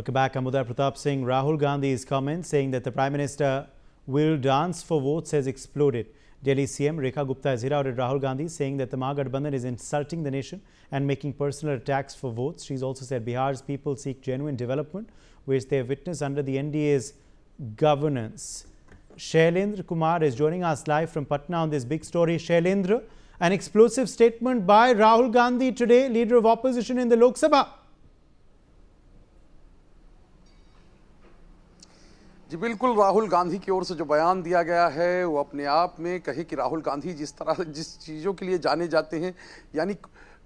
Welcome back. I'm Uday Pratap Singh. Rahul Gandhi's comment saying that the Prime Minister will dance for votes has exploded. Delhi CM Rekha Gupta has hit out at Rahul Gandhi, saying that the Mahagathbandhan is insulting the nation and making personal attacks for votes. She's also said Bihar's people seek genuine development, which they have witnessed under the NDA's governance. Shailendra Kumar is joining us live from Patna on this big story. Shailendra, an explosive statement by Rahul Gandhi today, leader of opposition in the Lok Sabha. जी बिल्कुल, राहुल गांधी की ओर से जो बयान दिया गया है वो अपने आप में कहे कि राहुल गांधी जिस चीज़ों के लिए जाने जाते हैं, यानी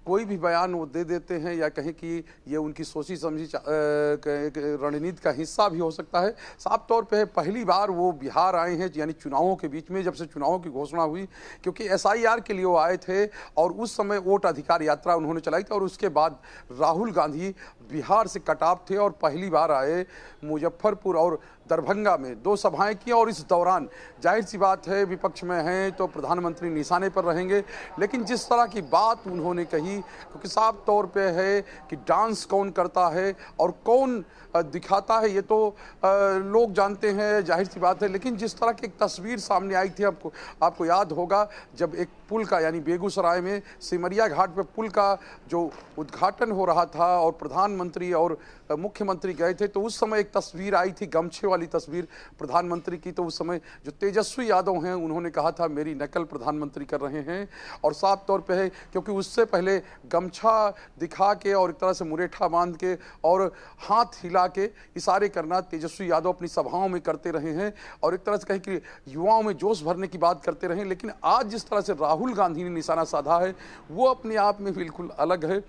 कोई भी बयान वो दे देते हैं या कहें कि ये उनकी सोची समझी रणनीति का हिस्सा भी हो सकता है। साफ तौर पे पहली बार वो बिहार आए हैं, यानी चुनावों के बीच में, जब से चुनावों की घोषणा हुई, क्योंकि SIR के लिए वो आए थे और उस समय वोट अधिकार यात्रा उन्होंने चलाई थी और उसके बाद राहुल गांधी बिहार से कट ऑफ थे और पहली बार आए मुजफ्फरपुर और दरभंगा में 2 सभाएं की। और इस दौरान जाहिर सी बात है विपक्ष में हैं तो प्रधानमंत्री निशाने पर रहेंगे, लेकिन जिस तरह की बात उन्होंने कही, क्योंकि साफ तौर पे है कि डांस कौन करता है और कौन दिखाता है ये तो लोग जानते हैं, जाहिर सी बात है। लेकिन जिस तरह की एक तस्वीर सामने आई थी, आपको याद होगा जब एक पुल का, यानी बेगूसराय में सिमरिया घाट पे पुल का जो उद्घाटन हो रहा था और प्रधानमंत्री और मुख्यमंत्री गए थे, तो उस समय एक तस्वीर आई थी, गमछे वाली तस्वीर प्रधानमंत्री की। तो उस समय जो तेजस्वी यादव हैं उन्होंने कहा था मेरी नकल प्रधानमंत्री कर रहे हैं। और साफ तौर पे है क्योंकि उससे पहले गमछा दिखा के और एक तरह से मुरेठा बांध के और हाथ हिला के इशारे करना तेजस्वी यादव अपनी सभाओं में करते रहे हैं और एक तरह से कहें कि युवाओं में जोश भरने की बात करते रहे। लेकिन आज जिस तरह से राहुल गांधी ने निशाना साधा है वो अपने आप में बिल्कुल अलग है,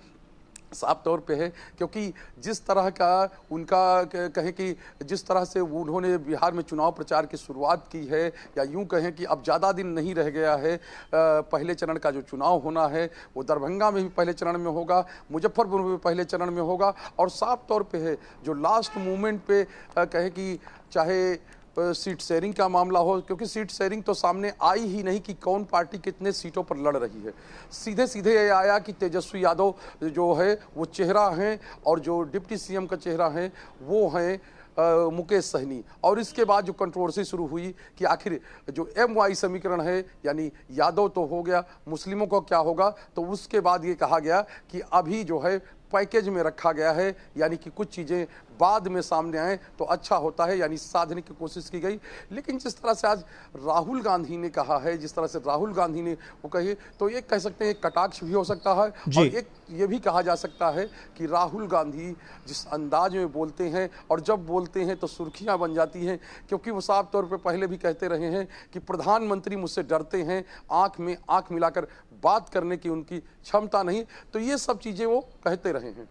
साफ तौर पे है, क्योंकि जिस तरह का उनका कहें कि जिस तरह से उन्होंने बिहार में चुनाव प्रचार की शुरुआत की है, या यूं कहें कि अब ज़्यादा दिन नहीं रह गया है, पहले चरण का जो चुनाव होना है वो दरभंगा में भी पहले चरण में होगा, मुजफ्फरपुर में भी पहले चरण में होगा। और साफ तौर पे है जो लास्ट मोमेंट पे कहें कि चाहे सीट शेयरिंग का मामला हो, क्योंकि सीट शेयरिंग तो सामने आई ही नहीं कि कौन पार्टी कितने सीटों पर लड़ रही है। सीधे सीधे ये आया कि तेजस्वी यादव जो है वो चेहरा हैं और जो डिप्टी CM का चेहरा है वो हैं मुकेश सहनी। और इसके बाद जो कंट्रोवर्सी शुरू हुई कि आखिर जो MY समीकरण है, यानी यादव तो हो गया, मुस्लिमों को क्या होगा, तो उसके बाद ये कहा गया कि अभी जो है पैकेज में रखा गया है, यानी कि कुछ चीज़ें बाद में सामने आए तो अच्छा होता है, यानी साधने की कोशिश की गई। लेकिन जिस तरह से आज राहुल गांधी ने कहा है, जिस तरह से राहुल गांधी ने वो कही, तो ये कह सकते हैं कटाक्ष भी हो सकता है और एक ये भी कहा जा सकता है कि राहुल गांधी जिस अंदाज में बोलते हैं और जब बोलते हैं तो सुर्खियां बन जाती हैं, क्योंकि वो साफ तौर पे पहले भी कहते रहे हैं कि प्रधानमंत्री मुझसे डरते हैं, आंख में आंख मिलाकर बात करने की उनकी क्षमता नहीं, तो ये सब चीजें वो कहते रहे हैं।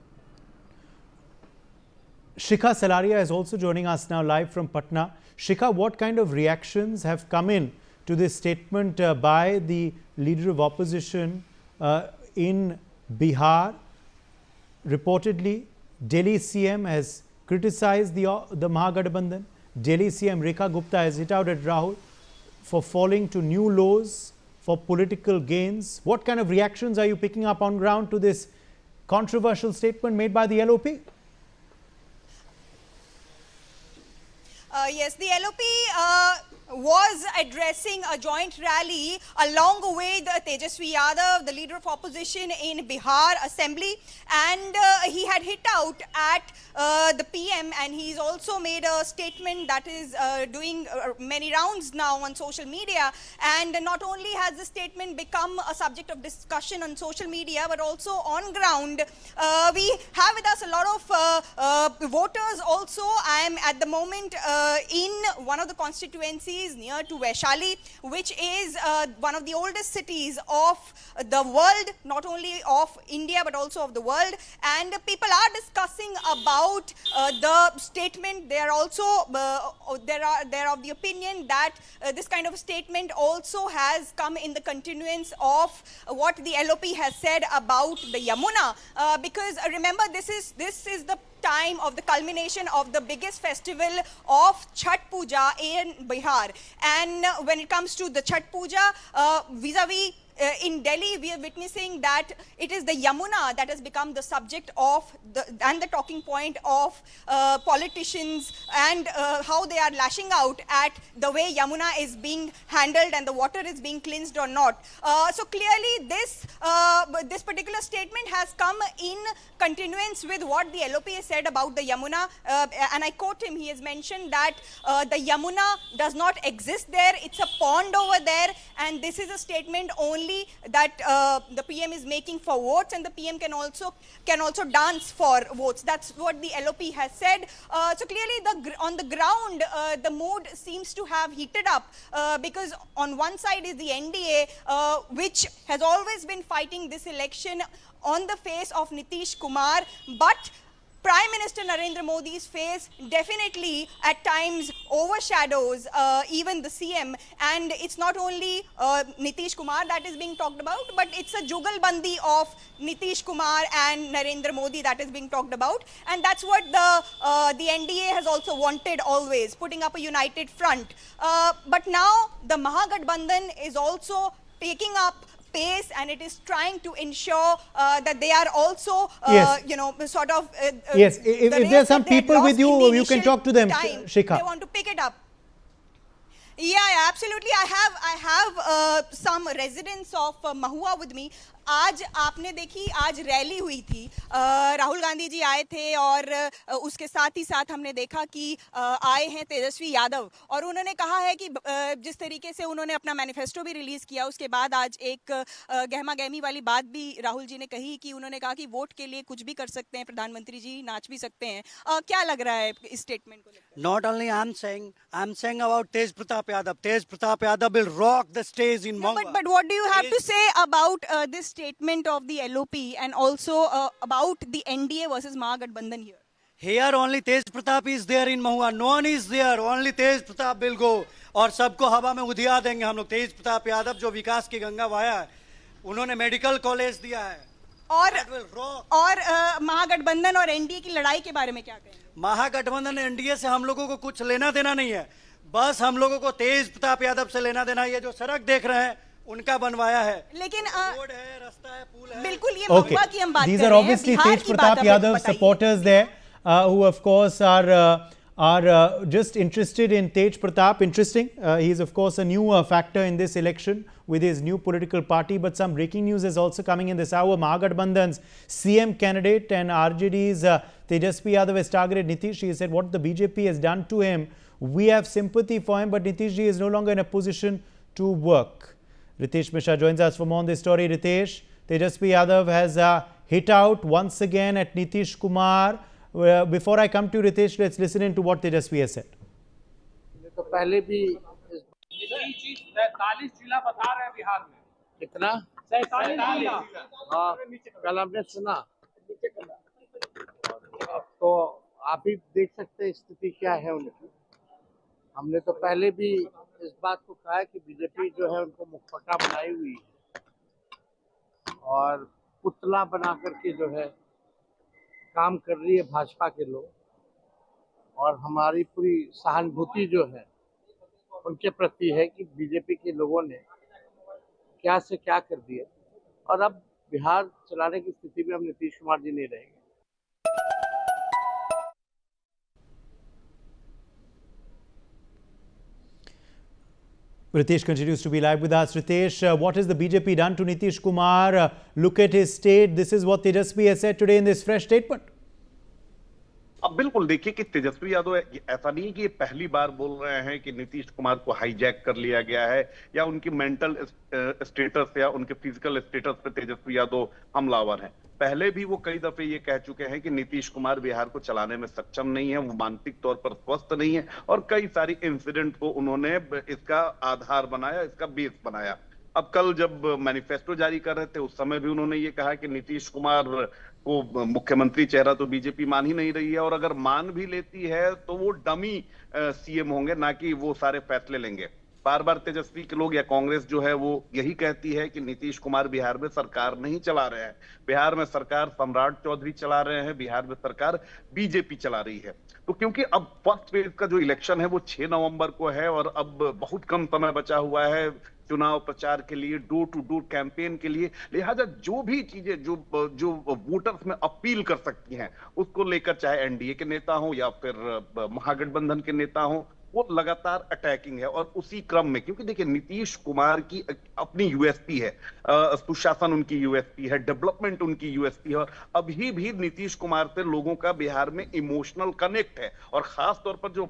Shikha Salaria is also joining us now live from Patna. Shikha, what kind of reactions have come in to this statement by the leader of opposition in Bihar? Reportedly, Delhi CM has criticized the Mahagathbandhan. Delhi CM Rekha Gupta has hit out at Rahul for falling to new lows for political gains. What kind of reactions are you picking up on ground to this controversial statement made by the LOP? Yes, the LOP was addressing a joint rally along with Tejaswi Yadav, the leader of opposition in Bihar Assembly, and he had hit out at the PM, and he's also made a statement that is doing many rounds now on social media. And not only has the statement become a subject of discussion on social media, but also on ground. We have with us a lot of voters also. I am at the moment in one of the constituencies near to Vaishali, which is one of the oldest cities of the world, not only of India but also of the world. And people are discussing about the statement. They are also they're of the opinion that this kind of statement also has come in the continuance of what the LOP has said about the Yamuna, because remember this is the time of the culmination of the biggest festival of Chhath Puja in Bihar. And when it comes to the Chhath Puja, vis-a-vis in Delhi, we are witnessing that it is the Yamuna that has become the subject of and the talking point of politicians, and how they are lashing out at the way Yamuna is being handled and the water is being cleansed or not. So clearly, this particular statement has come in continuance with what the LOP has said about the Yamuna, and I quote him. He has mentioned that the Yamuna does not exist there; it's a pond over there, and this is a statement only that the PM is making for votes, and the PM can also dance for votes. That's what the LOP has said. So clearly, on the ground, the mood seems to have heated up, because on one side is the NDA, which has always been fighting this election on the face of Nitish Kumar, but Prime Minister Narendra Modi's face definitely at times overshadows even the CM, and it's not only Nitish Kumar that is being talked about, but it's a jugalbandi of Nitish Kumar and Narendra Modi that is being talked about, and that's what the NDA has also wanted always, putting up a united front. But now the Mahagathbandhan is also taking up pace, and it is trying to ensure that they are also, Yes. sort of. Yes, if there are some people with you, you can talk to them, Shikha. They want to pick it up. Yeah, absolutely. I have some residents of Mahua with me. आज आपने देखी, आज rally हुई थी, राहुल गांधी जी आए थे, और उसके साथ ही साथ हमने देखा कि आए हैं तेजस्वी यादव, और उन्होंने कहा है कि जिस तरीके से उन्होंने अपना मैनिफेस्टो भी रिलीज किया, उसके बाद आज एक गहमा गहमी वाली बात भी राहुल जी ने कही कि उन्होंने कहा कि वोट के लिए कुछ भी कर सकते हैं प्रधानमंत्री जी, नाच भी सकते हैं. क्या लग रहा है इस स्टेटमेंट को लेकर? Not only I'm saying about Tej Pratap Yadav. Tej Pratap Yadav will rock the stage in Mahua. But what do you have to say about this statement of the LOP, and also about the NDA versus Mahagathbandhan here? Here only Tej Pratap is there in Mahua. No one is there. Only Tej Pratap will go. और सबको हवा में उधिया देंगे हम लोग. Tej Pratap Yadav जो विकास की Ganga via है, उन्होंने मेडिकल कॉलेज दिया है. और महागठबंधन और एनडीए की लड़ाई के बारे में क्या कहेंगे? महागठबंधन एनडीए से हम लोगों को कुछ लेना देना नहीं है. बस हम लोगों को तेज प्रताप यादव से लेना देना. ये जो सड़क देख रहे हैं उनका बनवाया है, लेकिन रोड है, रास्ता है, पुल है. बिल्कुल ये महुआ की हम बात कर रहे हैं. These are obviously Tej Pratap Yadav supporters there, who of course are just interested in Tej Pratap. Interesting. He is of course a new factor in this election with his new political party. But some breaking news is also coming in this hour. Mahagathbandhan's CM candidate and RJD's Tejasvi Yadav has targeted Nitish. He said what the BJP has done to him, we have sympathy for him, but Nitish ji is no longer in a position to work. Ritesh Mishra joins us for more on this story. Ritesh, Tejasvi Yadav has hit out once again at Nitish Kumar. Before I come to Ritesh, let's listen in to what Tejasvi has said. तो पहले भी 47 जिला बता रहे हैं बिहार में. कितना 47 जिला. हाँ, कल हमने सुना. तो आप भी देख सकते हैं स्थिति क्या है उनकी. हमने तो पहले भी इस बात को कहा है कि बीजेपी जो है उनको मुखपटा बनाई हुई है और पुतला बना करके जो है काम कर रही है भाजपा के लोग. और हमारी पूरी सहानुभूति जो है उनके प्रति है कि बीजेपी के लोगों ने क्या से क्या कर दिया, और अब बिहार चलाने की स्थिति में हम नीतीश कुमार जी नहीं रहेंगे. Ritesh continues to be live with us. Ritesh, what has the BJP done to Nitish Kumar? Look at his state. This is what Tejasvi has said today in this fresh statement. अब बिल्कुल देखिए कि तेजस्वी यादव ऐसा नहीं कि ये पहली बार बोल रहे हैं कि नीतीश कुमार को हाईजैक कर लिया गया है या उनकी मेंटल स्टेटस या उनके फिजिकल स्टेटस पे तेजस्वी यादव हमलावर हैं. पहले भी वो कई दफे ये कह चुके हैं कि नीतीश कुमार बिहार को चलाने में सक्षम नहीं है, वो मानसिक तौर पर स्वस्थ नहीं है, और कई सारी इंसिडेंट को उन्होंने इसका आधार बनाया, इसका बेस बनाया. अब कल जब मैनिफेस्टो जारी कर रहे थे उस समय भी उन्होंने ये कहा कि नीतीश कुमार को मुख्यमंत्री चेहरा तो बीजेपी मान ही नहीं रही है, और अगर मान भी लेती है तो वो डमी सीएम होंगे, ना कि वो सारे फैसले लेंगे. बार बार तेजस्वी के लोग या कांग्रेस जो है वो यही कहती है कि नीतीश कुमार बिहार में सरकार नहीं चला रहे हैं, बिहार में सरकार सम्राट चौधरी चला रहे हैं, बिहार में सरकार बीजेपी चला रही है. तो क्योंकि अब फर्स्ट फेज का जो इलेक्शन है वो 6 नवंबर को है और अब बहुत कम समय बचा हुआ है, चुनाव प्रचार के लिए, डोर टू डोर कैंपेन के लिए। लिहाजा जो भी चीजें जो वोटर्स में अपील कर सकती हैं, उसको लेकर चाहे एनडीए के नेता हो या फिर महागठबंधन के नेता हो, वो लगातार अटैकिंग है। और उसी क्रम में, क्योंकि देखिए नीतीश कुमार की अपनी यूएसपी है, सुशासन उनकी यूएसपी है, डेवलपमेंट उनकी यूएसपी है, और अभी भी नीतीश कुमार से लोगों का बिहार में इमोशनल कनेक्ट है। और खास तौर पर जो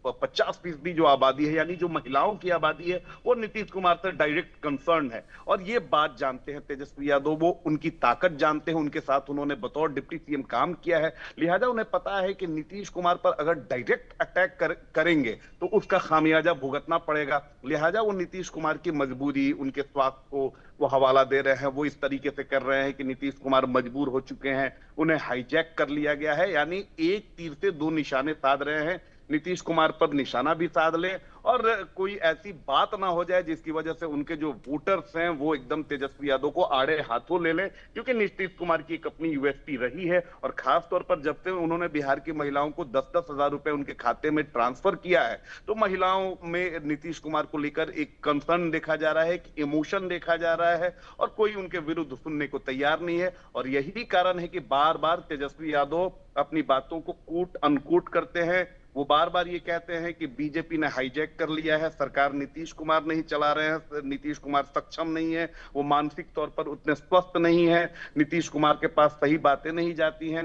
50% जो आबादी है, यानी जो महिलाओं की आबादी है, वो नीतीश कुमार से डायरेक्ट कंसर्न है। और ये बात जानते हैं तेजस्वी यादव, वो उनकी ताकत जानते हैं, उनके साथ उन्होंने बतौर डिप्टी सीएम काम किया है। लिहाजा उन्हें पता है कि नीतीश कुमार पर अगर डायरेक्ट अटैक करेंगे तो उसका खामियाजा भुगतना पड़ेगा। लिहाजा वो नीतीश कुमार की मजबूरी, उनके स्वास्थ्य को वो हवाला दे रहे हैं। वो इस तरीके से कर रहे हैं कि नीतीश कुमार मजबूर हो चुके हैं, उन्हें हाईजैक कर लिया गया है। यानी एक तीर से दो निशाने साध रहे हैं, नीतीश कुमार पर निशाना भी साध ले और कोई ऐसी बात ना हो जाए जिसकी वजह से उनके जो वोटर्स हैं वो एकदम तेजस्वी यादव को आड़े हाथों ले लें। क्योंकि नीतीश कुमार की एक अपनी यूएसपी रही है, और खास तौर पर जब से उन्होंने बिहार की महिलाओं को 10-10 हजार रुपए उनके खाते में ट्रांसफर किया है, तो महिलाओं में नीतीश कुमार को लेकर एक कंसर्न देखा जा रहा है, एक इमोशन देखा जा रहा है, और कोई उनके विरुद्ध सुनने को तैयार नहीं है। और यही कारण है कि बार बार तेजस्वी यादव अपनी बातों को कोट अनकोट करते हैं। वो बार बार ये कहते हैं कि बीजेपी ने हाईजैक कर लिया है, सरकार नीतीश कुमार नहीं चला रहे हैं, नीतीश कुमार सक्षम नहीं है, वो मानसिक तौर पर उतने स्वस्थ नहीं है, नीतीश कुमार के पास सही बातें नहीं जाती हैं,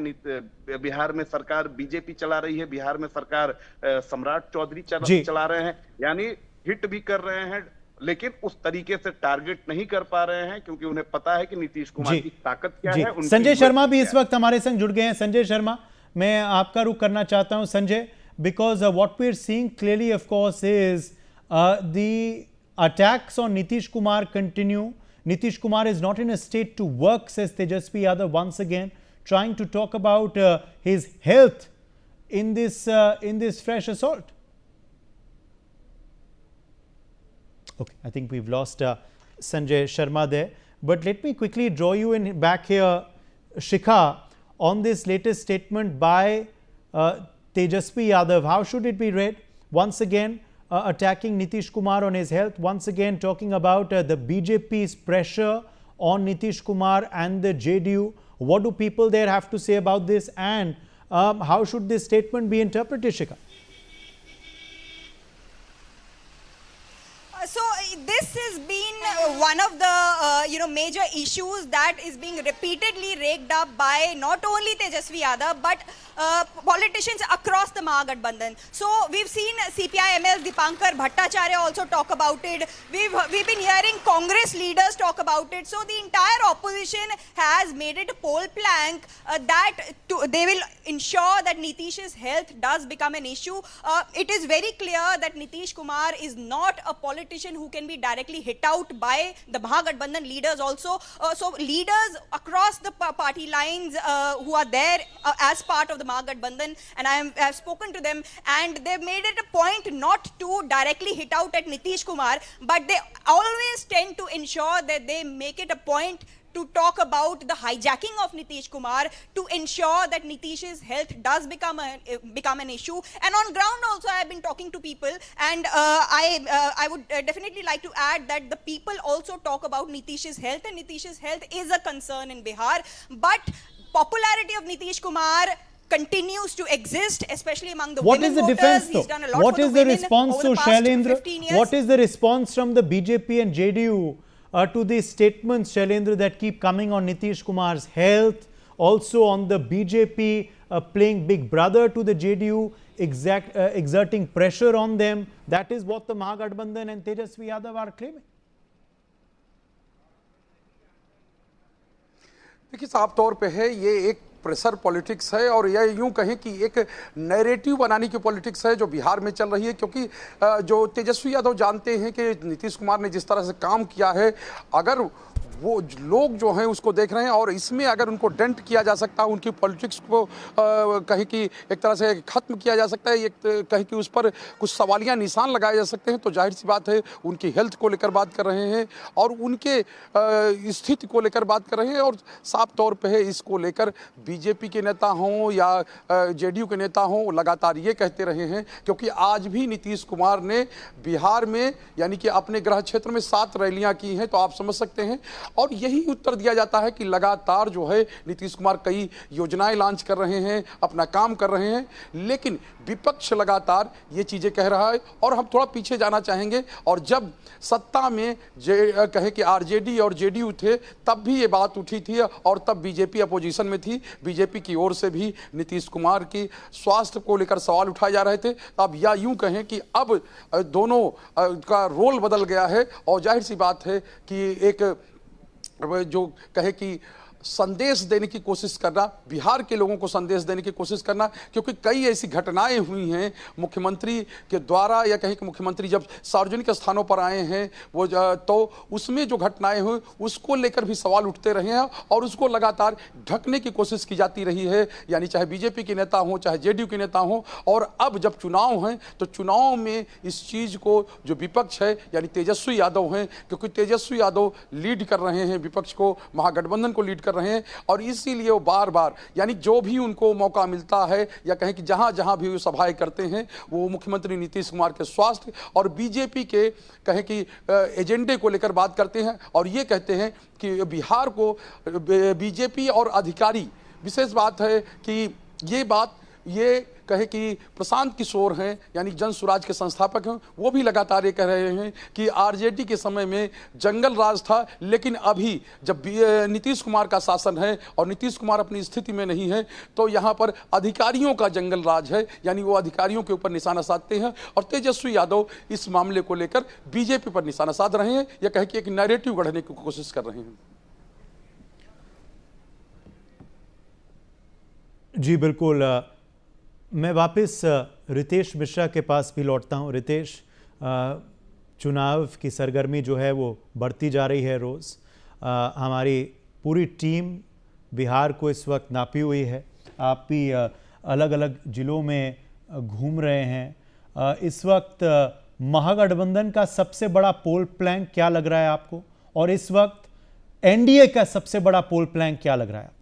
बिहार में सरकार बीजेपी चला रही है, बिहार में सरकार सम्राट चौधरी चला रहे हैं। यानी हिट भी कर रहे हैं, लेकिन उस तरीके से टारगेट नहीं कर पा रहे हैं, क्योंकि उन्हें पता है कि नीतीश कुमार की ताकत क्या है। संजय शर्मा भी इस वक्त हमारे संग जुड़ गए हैं। संजय शर्मा, मैं आपका रुख करना चाहता हूं Sanjay, because what we're seeing clearly, of course, is the attacks on Nitish Kumar continue. Nitish Kumar is not in a state to work, says Tejasvi Yadav once again, trying to talk about his health in this fresh assault. Okay, I think we've lost Sanjay Sharma there, but let me quickly draw you in back here, Shikha, on this latest statement by Tejasvi Yadav. How should it be read? Once again attacking Nitish Kumar on his health, once again talking about the BJP's pressure on Nitish Kumar and the JDU. What do people there have to say about this, and how should this statement be interpreted, Shikha? So this has been one of the major issues that is being repeatedly raked up by not only Tejasvi Yadav but politicians across the Mahagathbandhan. So we've seen CPI-ML's Dipankar Bhattacharya also talk about it. We've been hearing Congress leaders talk about it. So the entire opposition has made it a poll plank that they will ensure that Nitish's health does become an issue. It is very clear that Nitish Kumar is not a politician who can be directly hit out by the Mahagathbandhan leaders also. So leaders across the party lines who are there as part of the Mahagathbandhan, and I have spoken to them, and they've made it a point not to directly hit out at Nitish Kumar, but they always tend to ensure that they make it a point to talk about the hijacking of Nitish Kumar to ensure that Nitish's health does become an issue. And on ground also I have been talking to people, and I would definitely like to add that the people also talk about Nitish's health, and Nitish's health is a concern in Bihar. But popularity of Nitish Kumar continues to exist, especially among the women voters. What is the defense though? What is the response to Shailendra? What is the response from the BJP and JDU to these statements, Shailendra, that keep coming on Nitish Kumar's health, also on the BJP playing big brother to the JDU, exerting pressure on them? That is what the Mahagathbandhan and Tejasvi Yadav are claiming. देखिए, साफ तौर पे है ये एक pressure politics है, और यह यूं कहें कि एक नैरेटिव बनाने की पॉलिटिक्स है जो बिहार में चल रही है। क्योंकि जो तेजस्वी यादव जानते हैं कि नीतीश कुमार ने जिस तरह से काम किया है, अगर वो लोग जो हैं उसको देख रहे हैं, और इसमें अगर उनको डेंट किया जा सकता है, उनकी पॉलिटिक्स को कहीं कि एक तरह से ख़त्म किया जा सकता है, कहीं कि उस पर कुछ सवालिया निशान लगाए जा सकते हैं, तो जाहिर सी बात है उनकी हेल्थ को लेकर बात कर रहे हैं और उनके स्थिति को लेकर बात कर रहे हैं। और साफ तौर पे है इसको लेकर बीजेपी के नेता हों या जेडीयू के नेता हों लगातार ये कहते रहे हैं, क्योंकि आज भी नीतीश कुमार ने बिहार में यानी कि अपने गृह क्षेत्र में 7 रैलियां की हैं, तो आप समझ सकते हैं। और यही उत्तर दिया जाता है कि लगातार जो है नीतीश कुमार कई योजनाएं लॉन्च कर रहे हैं, अपना काम कर रहे हैं, लेकिन विपक्ष लगातार ये चीजें कह रहा है। और हम थोड़ा पीछे जाना चाहेंगे, और जब सत्ता में कहे कि आरजेडी और जेडीयू थे तब भी ये बात उठी थी, और तब बीजेपी अपोजिशन में थी, बीजेपी की ओर से भी नीतीश कुमार की स्वास्थ्य को लेकर सवाल उठाए जा रहे थे। अब या यूं कहें कि अब दोनों का रोल बदल गया है, और जाहिर सी बात है कि एक जो कहे कि संदेश देने की कोशिश करना, बिहार के लोगों को संदेश देने की कोशिश करना, क्योंकि कई ऐसी घटनाएं हुई हैं मुख्यमंत्री के द्वारा, या कहीं कि मुख्यमंत्री जब सार्वजनिक स्थानों पर आए हैं वो तो उसमें जो घटनाएं हुई उसको लेकर भी सवाल उठते रहे हैं, और उसको लगातार ढकने की कोशिश की जाती रही है, यानी चाहे बीजेपी के नेता हों चाहे जेडीयू के नेता हों। और अब जब चुनाव हैं तो चुनाव में इस चीज़ को जो विपक्ष है यानी तेजस्वी यादव हैं, क्योंकि तेजस्वी यादव लीड कर रहे हैं विपक्ष को, महागठबंधन को लीड रहे हैं, और इसीलिए वो बार बार यानी जो भी उनको मौका मिलता है या कहें कि जहां जहां भी वो सभाएं करते हैं वो मुख्यमंत्री नीतीश कुमार के स्वास्थ्य और बीजेपी के कहें कि एजेंडे को लेकर बात करते हैं, और ये कहते हैं कि बिहार को बीजेपी और अधिकारी, विशेष बात है कि ये बात ये कहे कि प्रशांत किशोर हैं यानी जन स्वराज के संस्थापक हैं, वो भी लगातार ये कह रहे हैं कि आरजेडी के समय में जंगल राज था, लेकिन अभी जब नीतीश कुमार का शासन है और नीतीश कुमार अपनी स्थिति में नहीं है तो यहाँ पर अधिकारियों का जंगल राज है, यानी वो अधिकारियों के ऊपर निशाना साधते हैं। और तेजस्वी यादव इस मामले को लेकर बीजेपी पर निशाना साध रहे हैं, या कहे कि एक नैरेटिव गढ़ने की कोशिश कर रहे हैं। जी बिल्कुल, मैं वापस रितेश मिश्रा के पास भी लौटता हूं। रितेश, चुनाव की सरगर्मी जो है वो बढ़ती जा रही है रोज़। हमारी पूरी टीम बिहार को इस वक्त नापी हुई है, आप भी अलग अलग ज़िलों में घूम रहे हैं। इस वक्त महागठबंधन का सबसे बड़ा पोल प्लान क्या लग रहा है आपको, और इस वक्त एनडीए का सबसे बड़ा पोल प्लान क्या लग रहा है आपको?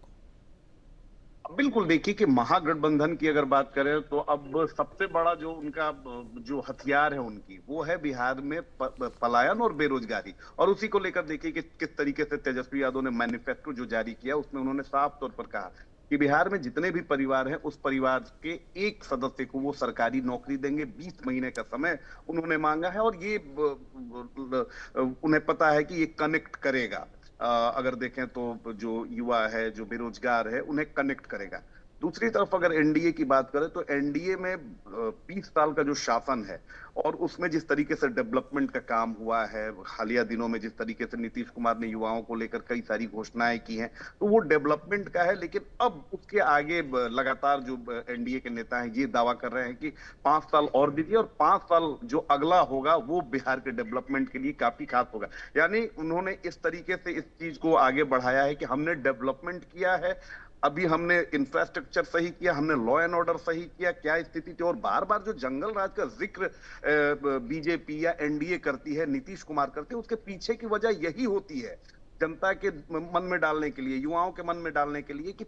बिल्कुल, देखिए कि महागठबंधन की अगर बात करें तो अब सबसे बड़ा जो उनका जो हथियार है उनकी वो है बिहार में पलायन और बेरोजगारी। और उसी को लेकर देखिए कि किस तरीके से तेजस्वी यादव ने मैनिफेस्टो जो जारी किया उसमें उन्होंने साफ तौर पर कहा कि बिहार में जितने भी परिवार हैं उस परिवार के एक सदस्य को वो सरकारी नौकरी देंगे। 20 महीने का समय उन्होंने मांगा है, और ये उन्हें पता है कि ये कनेक्ट करेगा। अगर देखें तो जो युवा है, जो बेरोजगार है, उन्हें कनेक्ट करेगा। दूसरी तरफ अगर एनडीए की बात करें तो एनडीए में 20 साल का जो शासन है और उसमें जिस तरीके से डेवलपमेंट का काम हुआ है, हालिया दिनों में जिस तरीके से नीतीश कुमार ने युवाओं को लेकर कई सारी घोषणाएं की हैं, तो वो डेवलपमेंट का है। लेकिन अब उसके आगे लगातार जो एनडीए के नेता हैं ये दावा कर रहे हैं कि 5 साल और दीजिए, और 5 साल जो अगला होगा वो बिहार के डेवलपमेंट के लिए काफी खास होगा। यानी उन्होंने इस तरीके से इस चीज को आगे बढ़ाया है कि हमने डेवलपमेंट किया है, अभी हमने इंफ्रास्ट्रक्चर सही किया, हमने लॉ एंड ऑर्डर सही किया, क्या स्थिति थी। और बार बार जो जंगल राज का जिक्र बीजेपी या एनडीए करती है, नीतीश कुमार करते हैं, उसके पीछे की वजह यही होती है, जनता के मन में डालने के लिए, युवाओं के मन में डालने के लिए कि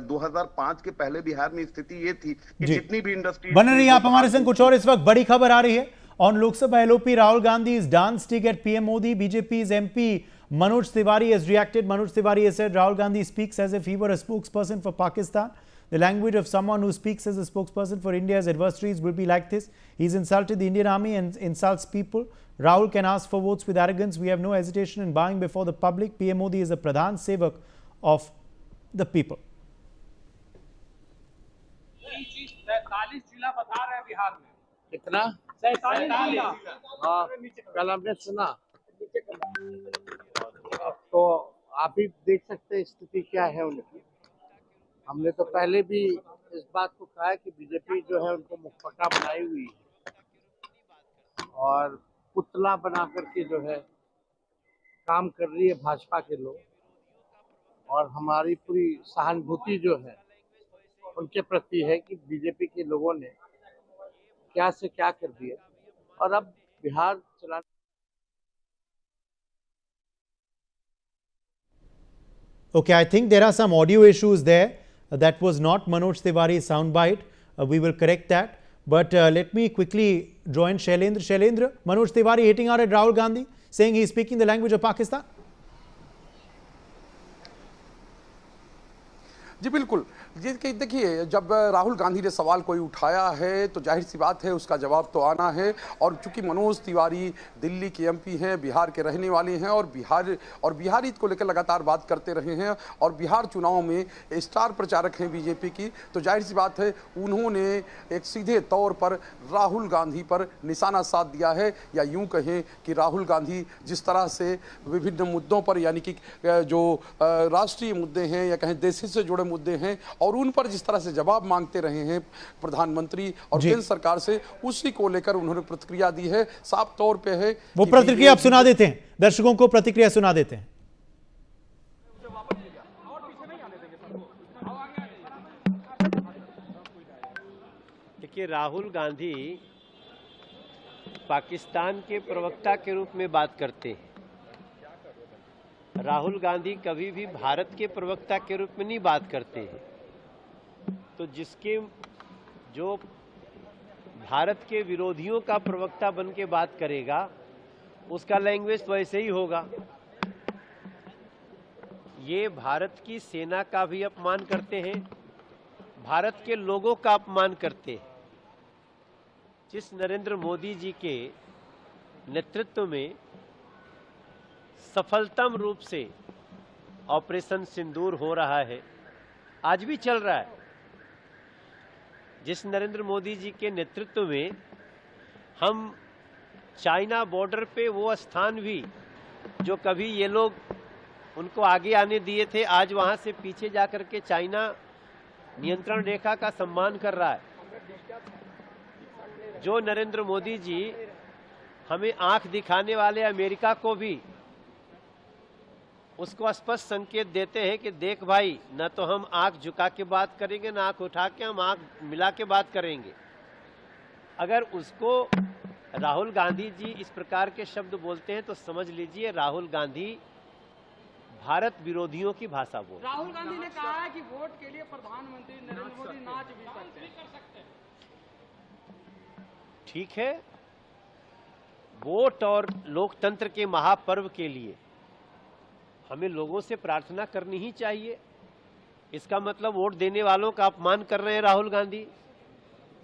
2005 के पहले बिहार में स्थिति ये थी कि जितनी भी इंडस्ट्री बने रही आप हमारे संग। कुछ और इस वक्त बड़ी खबर आ रही है on Lok Sabha LOP. Rahul Gandhi is dance stick at PM Modi. BJP's MP Manoj Tiwari has reacted. Manoj Tiwari has said Rahul Gandhi speaks as if he were a spokesperson for Pakistan. The language of someone who speaks as a spokesperson for India's adversaries will be like this. He's insulted the Indian army and insults people. Rahul can ask for votes with arrogance. We have no hesitation in bowing before the public. PM Modi is a Pradhan Sevak of the people. 47 जिला बता रहे हैं बिहार में। कितना? 47 जिला। हाँ, कल हमने सुना। तो आप ही देख सकते हैं स्थिति क्या है उनकी। हमने तो पहले भी इस बात को कहा है कि बीजेपी जो है उनको मुखपटा बनाई हुई है और पुतला बना करके जो है काम कर रही है भाजपा के लोग, और हमारी पूरी सहानुभूति जो है उनके प्रति है कि बीजेपी के लोगों ने क्या से क्या कर दिया और अब बिहार चलाने। Okay, I think there are some audio issues there. That was not Manoj Tiwari's soundbite. We will correct that. But let me quickly join Shailendra. Shailendra, Manoj Tiwari hitting out at Rahul Gandhi, saying he is speaking the language of Pakistan. जी बिल्कुल। देखिए, जब राहुल गांधी ने सवाल कोई उठाया है तो जाहिर सी बात है उसका जवाब तो आना है। और चूंकि मनोज तिवारी दिल्ली के एमपी हैं, बिहार के रहने वाले हैं और बिहारी को लेकर लगातार बात करते रहे हैं और बिहार चुनाव में स्टार प्रचारक हैं बीजेपी की, तो जाहिर सी बात है उन्होंने एक सीधे तौर पर राहुल गांधी पर निशाना साध दिया है। या यूं कहें कि राहुल गांधी जिस तरह से विभिन्न मुद्दों पर, यानी कि जो राष्ट्रीय मुद्दे हैं या कहें देश से जुड़े मुद्दे हैं, और उन पर जिस तरह से जवाब मांगते रहे हैं प्रधानमंत्री और केंद्र सरकार से, उसी को लेकर उन्होंने प्रतिक्रिया दी है। साफ तौर पे है वो प्रतिक्रिया आप सुना देते हैं, दर्शकों को प्रतिक्रिया सुना देते हैं। देखिए, राहुल गांधी पाकिस्तान के प्रवक्ता के रूप में बात करते हैं। राहुल गांधी कभी भी भारत के प्रवक्ता के रूप में नहीं बात करते हैं। तो जो भारत के विरोधियों का प्रवक्ता बन के बात करेगा, उसका लैंग्वेज तो ऐसे ही होगा। ये भारत की सेना का भी अपमान करते हैं, भारत के लोगों का अपमान करते हैं। जिस नरेंद्र मोदी जी के नेतृत्व में सफलतम रूप से ऑपरेशन सिंदूर हो रहा है, आज भी चल रहा है, जिस नरेंद्र मोदी जी के नेतृत्व में हम चाइना बॉर्डर पे वो स्थान भी जो कभी ये लोग उनको आगे आने दिए थे, आज वहां से पीछे जाकर के चाइना नियंत्रण रेखा का सम्मान कर रहा है। जो नरेंद्र मोदी जी हमें आंख दिखाने वाले अमेरिका को भी उसको स्पष्ट संकेत देते हैं कि देख भाई, न तो हम आंख झुका के बात करेंगे, न आंख उठा के, हम आंख मिला के बात करेंगे। अगर उसको राहुल गांधी जी इस प्रकार के शब्द बोलते हैं तो समझ लीजिए राहुल गांधी भारत विरोधियों की भाषा बोल। राहुल गांधी ने कहा है कि वोट के लिए प्रधानमंत्री नरेंद्र मोदी नाच भी सकते हैं। ठीक है, वोट और लोकतंत्र के महापर्व के लिए हमें लोगों से प्रार्थना करनी ही चाहिए। इसका मतलब वोट देने वालों का अपमान कर रहे हैं राहुल गांधी।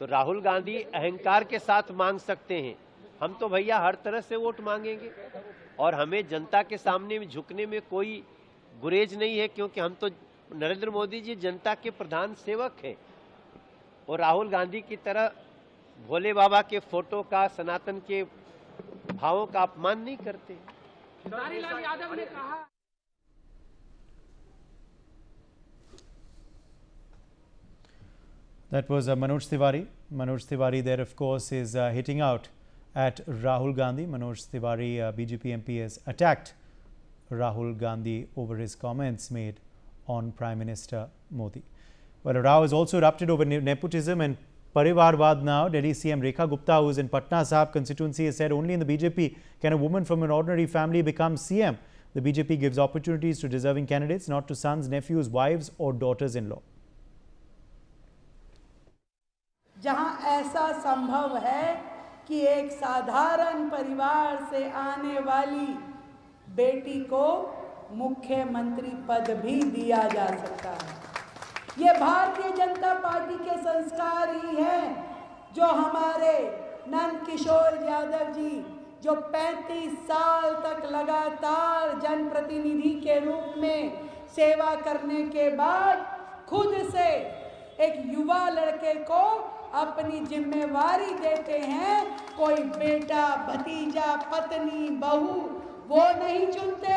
तो राहुल गांधी अहंकार के साथ मांग सकते हैं, हम तो भैया हर तरह से वोट मांगेंगे और हमें जनता के सामने में झुकने में कोई गुरेज नहीं है, क्योंकि हम तो नरेंद्र मोदी जी जनता के प्रधान सेवक हैं। और राहुल गांधी की तरह भोले बाबा के फोटो का, सनातन के भावों का अपमान नहीं करते। खेसारीलाल यादव ने कहा That was Manoj Tiwari. Manoj Tiwari there, of course, is hitting out at Rahul Gandhi. Manoj Tiwari, BJP MP, has attacked Rahul Gandhi over his comments made on Prime Minister Modi. Well, a row has also erupted over nepotism and Parivarvad now. Delhi CM Rekha Gupta, who is in Patna Sahib constituency, has said only in the BJP can a woman from an ordinary family become CM. The BJP gives opportunities to deserving candidates, not to sons, nephews, wives or daughters-in-law. जहां ऐसा संभव है कि एक साधारण परिवार से आने वाली बेटी को मुख्यमंत्री पद भी दिया जा सकता है। ये भारतीय जनता पार्टी के संस्कार ही हैं, जो हमारे नंद किशोर यादव जी, जो 35 साल तक लगातार जनप्रतिनिधि के रूप में सेवा करने के बाद खुद से एक युवा लड़के को अपनी जिम्मेवारी देते हैं। कोई बेटा, भतीजा, पत्नी, बहू वो नहीं चुनते।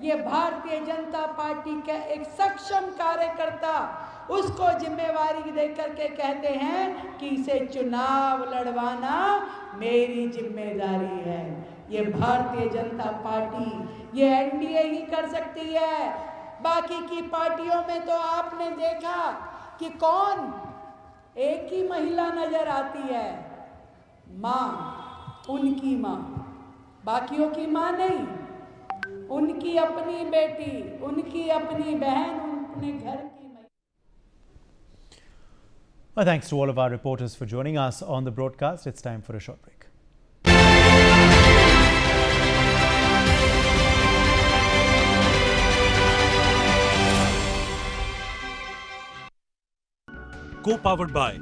ये भारतीय जनता पार्टी का एक सक्षम कार्यकर्ता उसको जिम्मेवारी देकर के कहते हैं कि इसे चुनाव लड़वाना मेरी जिम्मेदारी है। ये भारतीय जनता पार्टी, ये एनडीए ही कर सकती है। बाकी की पार्टियों में तो आपने देखा कि कौन एक ही महिला नजर आती है, माँ, उनकी माँ, बाकियों की माँ नहीं, उनकी अपनी बेटी, उनकी अपनी बहन, अपने घर की। Thanks to all of our reporters for joining us on the broadcast. It's time for a short break. Co-powered by